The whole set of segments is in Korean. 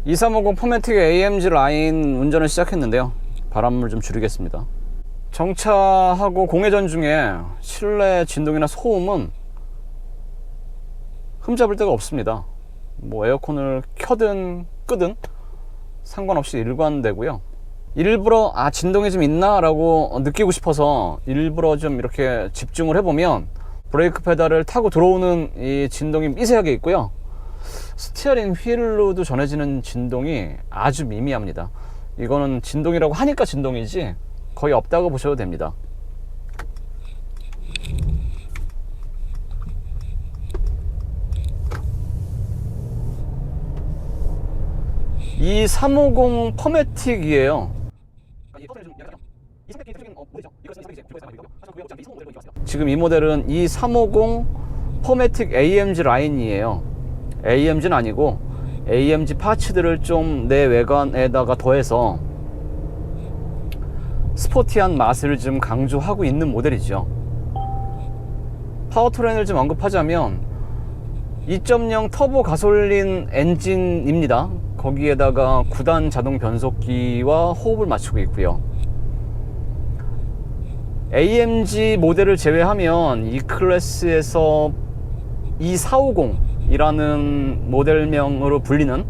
2350 포매틱 AMG 라인 운전을 시작했는데요. 바람을 좀 줄이겠습니다. 정차하고 공회전 중에 실내 진동이나 소음은 흠잡을 데가 없습니다. 뭐 에어컨을 켜든 끄든 상관없이 일관되고요. 일부러 진동이 좀 있나 라고 느끼고 싶어서 일부러 좀 이렇게 집중을 해보면 브레이크 페달을 타고 들어오는 이 진동이 미세하게 있고요. 스티어링 휠로도 전해지는 진동이 아주 미미합니다. 이거는 진동이라고 하니까 진동이지 거의 없다고 보셔도 됩니다. 이 350 포매틱이에요. 지금 이 모델은 이 350 포매틱 AMG 라인이에요. AMG는 아니고 AMG 파츠들을 좀 내 외관에다가 더해서 스포티한 맛을 좀 강조하고 있는 모델이죠. 파워트레인을 좀 언급하자면 2.0 터보 가솔린 엔진입니다. 거기에다가 9단 자동 변속기와 호흡을 맞추고 있고요. AMG 모델을 제외하면 이 클래스에서 2450이라는 모델명으로 불리는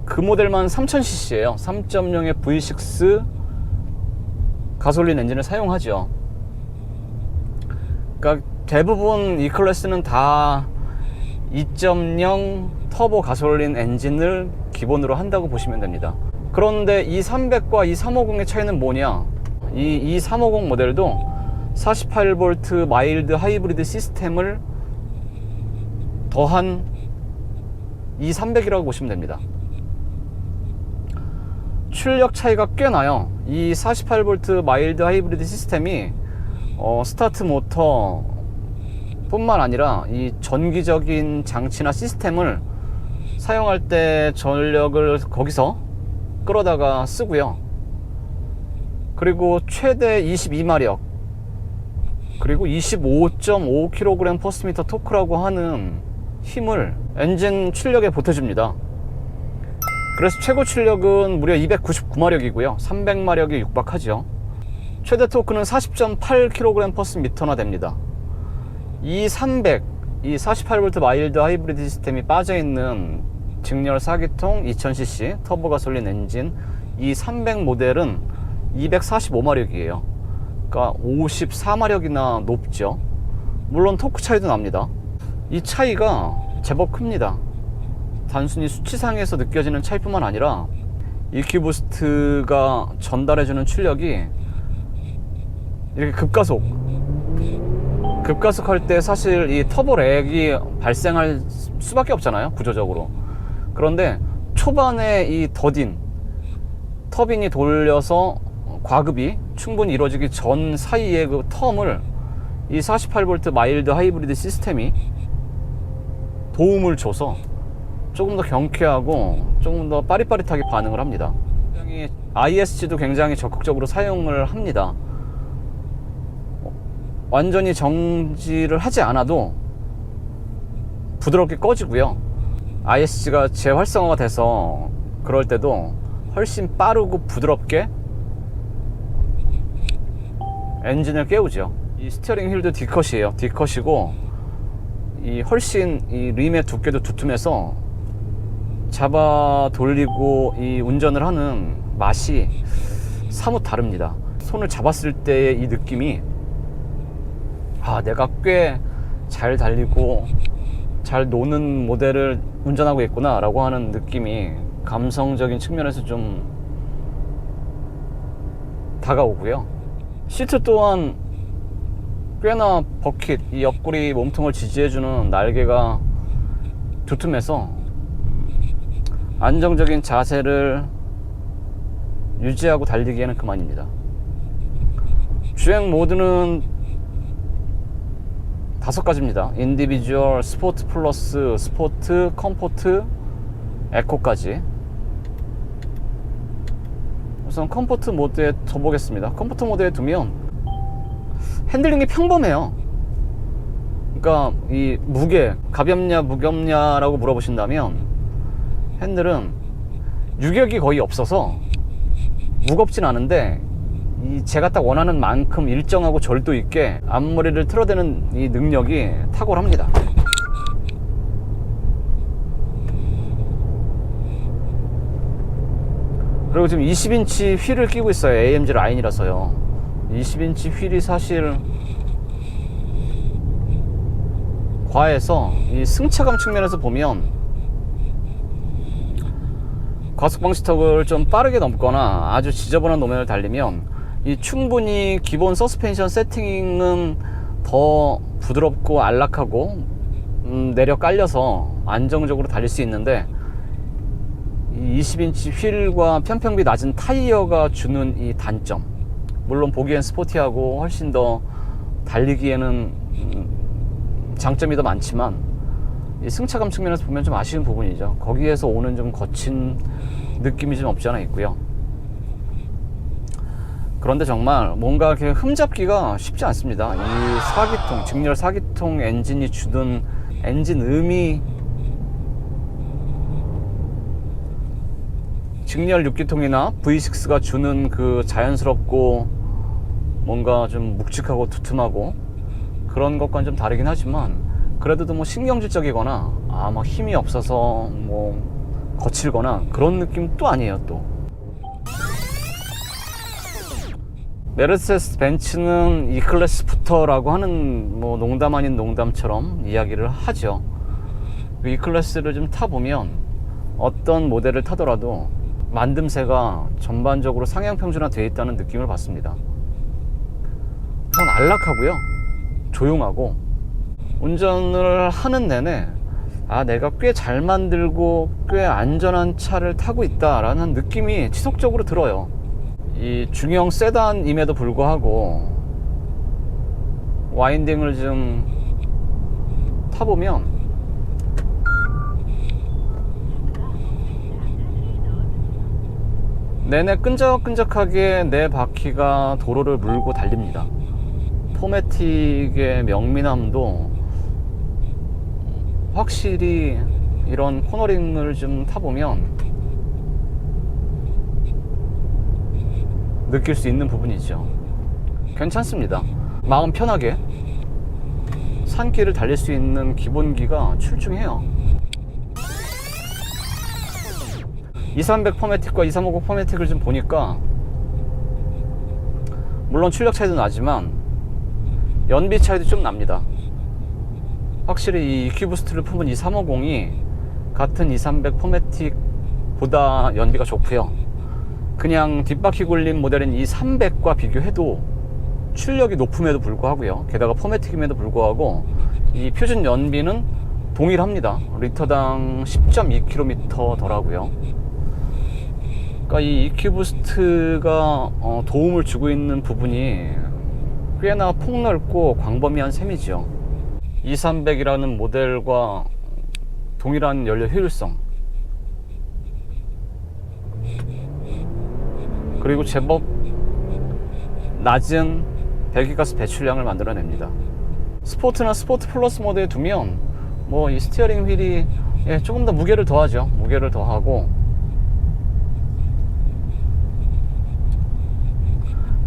그 모델만 3000cc예요. 3.0의 V6 가솔린 엔진을 사용하죠. 그러니까 대부분 이 클래스는 다 2.0 터보 가솔린 엔진을 기본으로 한다고 보시면 됩니다. 그런데 이 300과 이 350의 차이는 뭐냐? 이 350 모델도 48V 마일드 하이브리드 시스템을 더한 이 300이라고 보시면 됩니다. 출력 차이가 꽤 나요. 이 48V 마일드 하이브리드 시스템이 스타트 모터 뿐만 아니라 이 전기적인 장치나 시스템을 사용할 때 전력을 거기서 끌어다가 쓰고요. 그리고 최대 22마력 그리고 25.5kg/m 토크라고 하는 힘을 엔진 출력에 보태줍니다. 그래서 최고 출력은 무려 299마력이고요 300마력에 육박하죠. 최대 토크는 40.8kg/m나 됩니다. 이 300, 이 48V 마일드 하이브리드 시스템이 빠져있는 직렬 4기통 2000cc 터보 가솔린 엔진 이 300 모델은 245마력이에요 그러니까 54마력이나 높죠. 물론 토크 차이도 납니다. 이 차이가 제법 큽니다. 단순히 수치상에서 느껴지는 차이뿐만 아니라 EQ 부스트가 전달해주는 출력이 이렇게 급가속할 때 사실 이 터보 렉이 발생할 수밖에 없잖아요, 구조적으로. 그런데 초반에 이 더딘 터빈이 돌려서 과급이 충분히 이루어지기 전 사이의 그 텀을 이 48V 마일드 하이브리드 시스템이 도움을 줘서 조금 더 경쾌하고 조금 더 빠릿빠릿하게 반응을 합니다. 굉장히 ISG도 굉장히 적극적으로 사용을 합니다. 완전히 정지를 하지 않아도 부드럽게 꺼지고요. ISG가 재활성화가 돼서 그럴 때도 훨씬 빠르고 부드럽게 엔진을 깨우죠. 이 스티어링 휠도 D컷이에요. D컷이고 이 훨씬 이 림의 두께도 두툼해서 잡아 돌리고 이 운전을 하는 맛이 사뭇 다릅니다. 손을 잡았을 때의 이 느낌이 내가 꽤 잘 달리고 잘 노는 모델을 운전하고 있구나 라고 하는 느낌이 감성적인 측면에서 좀 다가오고요. 시트 또한 꽤나 버킷, 이 옆구리 몸통을 지지해주는 날개가 두툼해서 안정적인 자세를 유지하고 달리기에는 그만입니다. 주행 모드는 5가지입니다. 인디비주얼, 스포츠 플러스, 스포트, 컴포트, 에코까지. 우선 컴포트 모드에 둬보겠습니다. 컴포트 모드에 두면 핸들링이 평범해요. 그러니까 이 무게, 가볍냐 무겁냐라고 물어보신다면 핸들은 유격이 거의 없어서 무겁진 않은데 제가 딱 원하는 만큼 일정하고 절도 있게 앞머리를 틀어대는 이 능력이 탁월합니다. 그리고 지금 20인치 휠을 끼고 있어요. AMG 라인이라서요. 20인치 휠이 사실 과해서 이 승차감 측면에서 보면 과속방지턱을 좀 빠르게 넘거나 아주 지저분한 노면을 달리면 이 충분히 기본 서스펜션 세팅은 더 부드럽고 안락하고 내려 깔려서 안정적으로 달릴 수 있는데 이 20인치 휠과 편평비 낮은 타이어가 주는 이 단점, 물론 보기엔 스포티하고 훨씬 더 달리기에는 장점이 더 많지만 이 승차감 측면에서 보면 좀 아쉬운 부분이죠. 거기에서 오는 좀 거친 느낌이 좀 없지 않아 있고요. 그런데 정말 뭔가 이렇게 흠잡기가 쉽지 않습니다. 이 4기통, 직렬 4기통 엔진이 주는 엔진 음이 직렬 6기통이나 V6가 주는 그 자연스럽고 뭔가 좀 묵직하고 두툼하고 그런 것과는 좀 다르긴 하지만 그래도 뭐 신경질적이거나 막 힘이 없어서 뭐 거칠거나 그런 느낌 또 아니에요. 또 메르세데스 벤츠는 이 클래스부터라고 하는 뭐 농담 아닌 농담처럼 이야기를 하죠. 이 클래스를 좀 타보면 어떤 모델을 타더라도 만듦새가 전반적으로 상향 평준화 되어 있다는 느낌을 받습니다. 우선 안락하고요, 조용하고 운전을 하는 내내 내가 꽤 잘 만들고 꽤 안전한 차를 타고 있다라는 느낌이 지속적으로 들어요. 이 중형 세단임에도 불구하고 와인딩을 좀 타보면 내내 끈적끈적하게 내 바퀴가 도로를 물고 달립니다. 포매틱의 명민함도 확실히 이런 코너링을 좀 타보면 느낄 수 있는 부분이죠. 괜찮습니다. 마음 편하게 산길을 달릴 수 있는 기본기가 출중해요. 2300 포매틱과 2350 포매틱을 좀 보니까 물론 출력 차이도 나지만 연비 차이도 좀 납니다. 확실히 이 EQ부스트를 품은 이 350이 같은 2300 포매틱보다 연비가 좋고요. 그냥 뒷바퀴 굴림 모델인 이 300과 비교해도 출력이 높음에도 불구하고요. 게다가 포매틱임에도 불구하고 이 표준 연비는 동일합니다. 리터당 10.2km 더라고요. 그러니까 이 EQ부스트가 도움을 주고 있는 부분이 꽤나 폭넓고 광범위한 셈이죠. 2300이라는 모델과 동일한 연료 효율성, 그리고 제법 낮은 배기가스 배출량을 만들어냅니다. 스포트나 스포트 플러스 모드에 두면 뭐 이 스티어링 휠이 조금 더 무게를 더하죠. 무게를 더하고,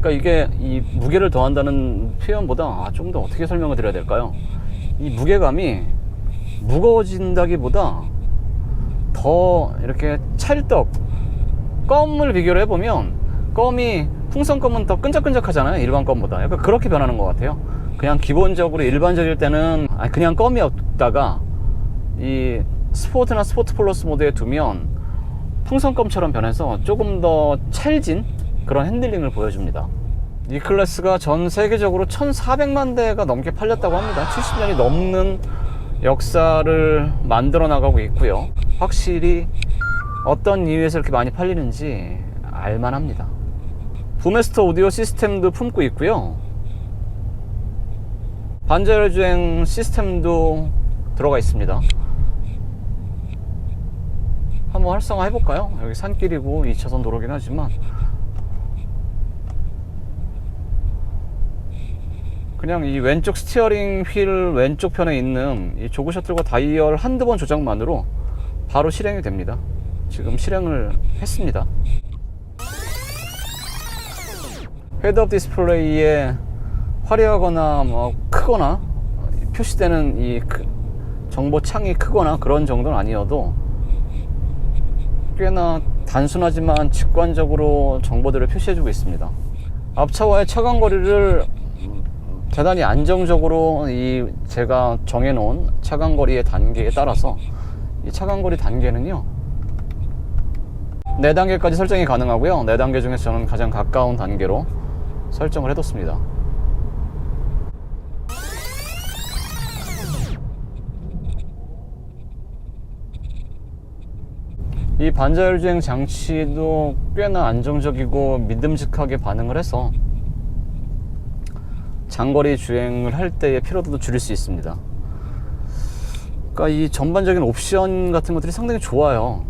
그러니까 이게 이 무게를 더한다는 표현보다 좀 더 어떻게 설명을 드려야 될까요? 이 무게감이 무거워진다기보다 더 이렇게 찰떡, 껌을 비교를 해보면 껌이 풍선껌은 더 끈적끈적하잖아요, 일반 껌보다. 약간 그렇게 변하는 것 같아요. 그냥 기본적으로 일반적일 때는 그냥 껌이 없다가 이 스포트나 스포트 플러스 모드에 두면 풍선껌처럼 변해서 조금 더 찰진 그런 핸들링을 보여줍니다. 이 클래스가 전 세계적으로 1400만 대가 넘게 팔렸다고 합니다. 70년이 넘는 역사를 만들어 나가고 있고요. 확실히 어떤 이유에서 이렇게 많이 팔리는지 알만합니다. 부메스터 오디오 시스템도 품고 있고요. 반자율 주행 시스템도 들어가 있습니다. 한번 활성화 해볼까요? 여기 산길이고 2차선 도로긴 하지만 그냥 이 왼쪽 스티어링 휠 왼쪽 편에 있는 이 조그 셔틀과 다이얼 한두 번 조작만으로 바로 실행이 됩니다. 지금 실행을 했습니다. 헤드업 디스플레이에 화려하거나 뭐 크거나 표시되는 이 정보 창이 크거나 그런 정도는 아니어도 꽤나 단순하지만 직관적으로 정보들을 표시해주고 있습니다. 앞차와의 차간거리를 대단히 안정적으로 제가 정해놓은 차간거리의 단계에 따라서 이 차간거리 단계는요 4단계까지 설정이 가능하고요. 4단계 중에서 저는 가장 가까운 단계로 설정을 해뒀습니다. 이 반자율주행 장치도 꽤나 안정적이고 믿음직하게 반응을 해서 장거리 주행을 할 때의 피로도도 줄일 수 있습니다. 그러니까 이 전반적인 옵션 같은 것들이 상당히 좋아요.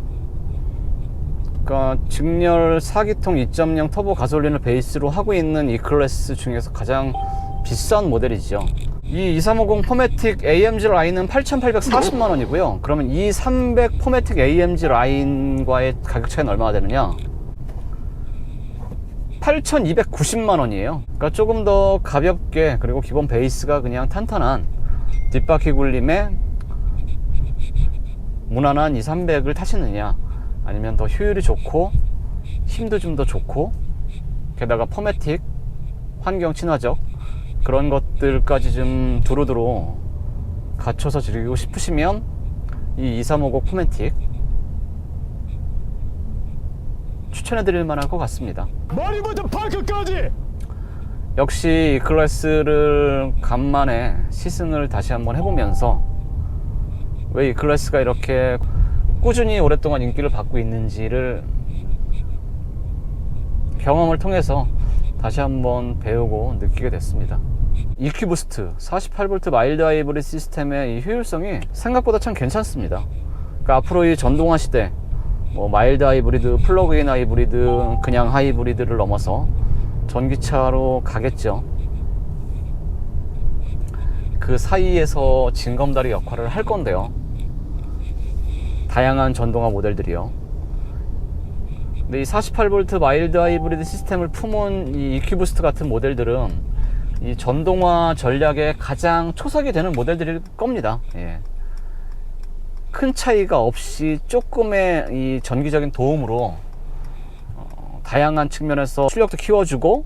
그러니까 직렬 4기통 2.0 터보 가솔린을 베이스로 하고 있는 이 클래스 중에서 가장 비싼 모델이죠. 이 2350 포매틱 AMG 라인은 8,840만 원이고요. 그러면 이 300 포매틱 AMG 라인과의 가격 차이는 얼마나 되느냐? 8,290만 원이에요. 그러니까 조금 더 가볍게, 그리고 기본 베이스가 그냥 탄탄한 뒷바퀴 굴림에 무난한 이 300을 타시느냐, 아니면 더 효율이 좋고 힘도 좀 더 좋고 게다가 포매틱 환경 친화적 그런 것들까지 좀 두루두루 갖춰서 즐기고 싶으시면 이 2350 포매틱 추천해드릴 만할 것 같습니다. 머리부터 발끝까지! 역시 이 클래스를 간만에 시승을 다시 한번 해보면서 왜 이 클래스가 이렇게 꾸준히 오랫동안 인기를 받고 있는지를 경험을 통해서 다시 한번 배우고 느끼게 됐습니다. EQ 부스트 48V 마일드 하이브리드 시스템의 이 효율성이 생각보다 참 괜찮습니다. 그러니까 앞으로 이 전동화 시대, 뭐 마일드 하이브리드, 플러그인 하이브리드, 그냥 하이브리드를 넘어서 전기차로 가겠죠. 그 사이에서 징검다리 역할을 할 건데요. 다양한 전동화 모델들이요. 근데 이 48V 마일드 하이브리드 시스템을 품은 이 EQ 부스트 같은 모델들은 이 전동화 전략의 가장 초석이 되는 모델들일 겁니다. 예. 큰 차이가 없이 조금의 이 전기적인 도움으로 다양한 측면에서 출력도 키워주고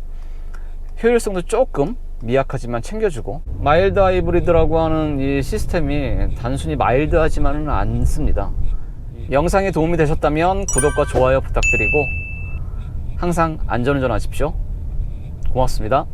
효율성도 조금 미약하지만 챙겨주고, 마일드 하이브리드라고 하는 이 시스템이 단순히 마일드하지만은 않습니다. 영상이 도움이 되셨다면 구독과 좋아요 부탁드리고 항상 안전운전 하십시오. 고맙습니다.